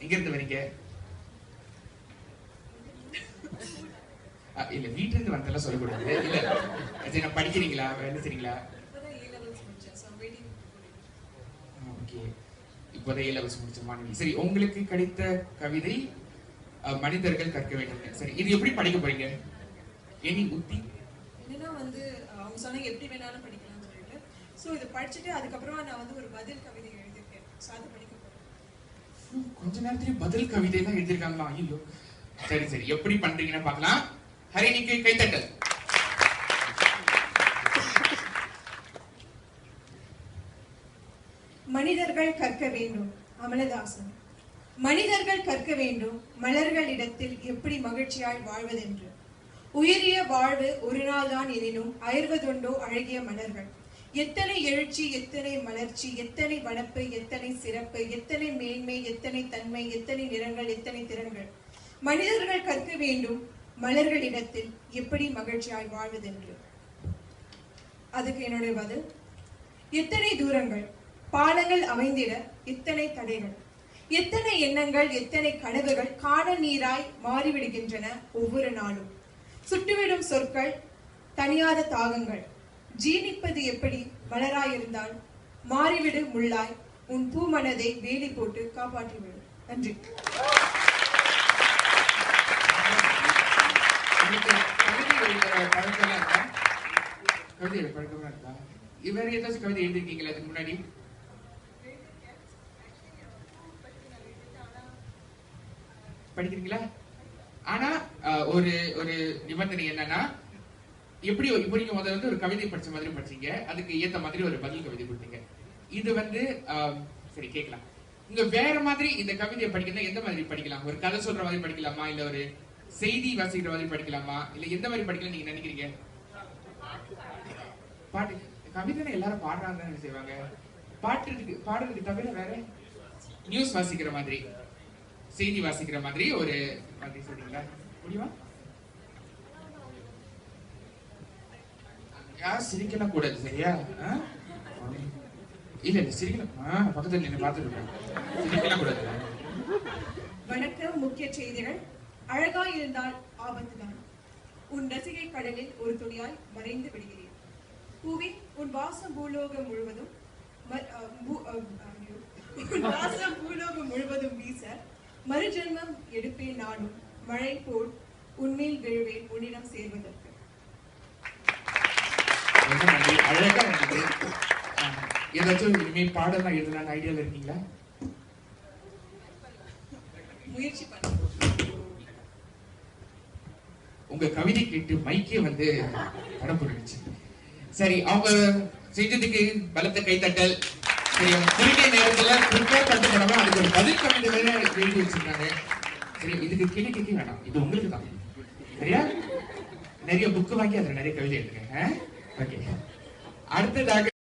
எங்க இருந்து வரீங்க? இல்ல வீட்டுல இருந்து வந்தெல்லாம் சொல்லக்கூடாது. இல்ல படிக்கிறீங்களா, வேலை செய்றீங்களா? ஓகே, இப்போதான் A levels முடிச்ச மாணவி. சரி, உங்களுக்கு கிடைத்த கவிதை மனிதர்கள் கற்க வேண்டும். சரி, இது எப்படி படிக்க போறீங்க? எனி உத்தி? என்னன்னா வந்து அவங்க சொன்னாங்க எப்படி வேணாலும் படிக்கலாம்னு சொல்லிட்டு. ஸோ இதை படிச்சுட்டு அதுக்கப்புறமா நான் வந்து ஒரு பதில் கவிதை எழுதியிருக்கேன். ஸோ அது படிக்க போறேன். கொஞ்ச நேரத்திலேயே பதில் கவிதை தான் எழுதியிருக்காங்களா? ஐயோ. சரி, எப்படி பண்றீங்கன்னு பார்க்கலாம். ஹரிணிக்கு கைத்தட்டல். மனிதர்கள் கற்க வேண்டும். அமலதாசன். மனிதர்கள் கற்க வேண்டும் மலர்களிடத்தில் எப்படி மகிழ்ச்சியாய் வாழ்வதென்று. உயரிய வாழ்வு ஒரு நாள் தான் எனினும் அயர்வதுண்டோ அழகிய மலர்கள். எத்தனை எழுச்சி, எத்தனை மலர்ச்சி, எத்தனை வனப்பு, எத்தனை சிறப்பு, எத்தனை மேன்மை, எத்தனை தன்மை, எத்தனை நிறங்கள், எத்தனை திறன்கள். மனிதர்கள் கற்க வேண்டும் மலர்களிடத்தில் எப்படி மகிழ்ச்சியாய் வாழ்வதென்று. அதுக்கு என்னுடைய பதில், எத்தனை தூரங்கள் பாலங்கள் அமைந்திட எத்தனை தடைகள், எத்தனை எண்ணங்கள், எத்தனை கனவுகள் காணல் நீராய் மாறிவிடுகின்றன ஒவ்வொரு நாளும். சுட்டுவிடும் சொற்கள், தனியாத தாகங்கள். ஜீனிப்பது எப்படி மலராயிருந்தால் மாறிவிடு முள்ளாய், உன் பூ மனதை வேலி போட்டு காப்பாற்றிவிடும். நன்றி. இவர் ஏதாச்சும் கவிதை எழுதிருக்கீங்களா அதுக்கு முன்னாடி? படிக்கிறீங்களா? ஆனா ஒரு ஒரு நிபந்தனை என்னன்னா, எப்படி இப்போ நீங்க முதல்ல வந்து ஒரு கவிதை படிச்ச மாதிரி படிச்சீங்க, அதுக்கு ஏத்த மாதிரி ஒரு பதில் கவிதை கொடுத்தீங்க. இது வந்து சரி கேட்கலாம். இங்க வேற மாதிரி இந்த கவிதையை படிக்கணும், எந்த மாதிரி படிக்கலாம்? ஒரு கதை சொல்ற மாதிரி படிக்கலாமா, இல்ல ஒரு செய்தி வாசிக்கிற மாதிரி படிக்கலாமா, இல்ல எந்த மாதிரி படிக்கலாம் நீங்க நினைக்கிறீங்க? பாட்டு கவிதை எல்லாரும் பாடுறாங்கன்னு செய்வாங்க. பாடுறதுக்கு தவிர வேற நியூஸ் வாசிக்கிற மாதிரி, செய்தி வாசிக்கிற மாதிரி ஒரு மாதிரி சொல்றீங்களா? முடியுமா? யார் சிரிக்கலாம் கூடாது, சரியா? இல்ல சிரிக்கலாம். பக்கத்துல நின்று பார்த்துட்டு இருக்கேன். சிரிக்கலாம் கூடாது. வணக்கம். முக்கிய செய்திகள். அழகாய் இருந்தால் ஆபத்துதான். உன் ரசிகை கடலில் ஒரு துணியாய் மறைந்து விடுகிறேன். பூவி, உன் வாசம் பூலோகம் முழுவதும் வீச மறுஜென்மம் எடுப்பேன் நானும். மழை போல் உன்மேல் விழுவேன் உன்னிடம் சேர்வதற்கு. அழகா இருந்தது. ஏதாச்சும் இனிமேல் பாடலாம் எழுதலாம் ஐடியால இருக்கீங்களா? முயற்சி பண்ண. உங்க கவிதை கேட்டு மைக்கே வந்து படம் போட்டுச்சு. சரி, அவங்க செஞ்சதுக்கு பலத்த கைத்தட்டல். சரி, அவங்க குறுகிய நேரத்துல ப்ரிப்பேர் பண்ணிட்டு போனோம்னா அதுக்கு ஒரு பதில் கவிதை வேற எழுதி வச்சிருக்காங்க. சரி, இதுக்கு கேள்வி கேட்க வேண்டாம், இது உங்களுக்கு தான். சரியா? நிறைய புக்கு வாங்கி அதுல நிறைய கவிதை எழுதுங்க. ஓகே, அடுத்ததாக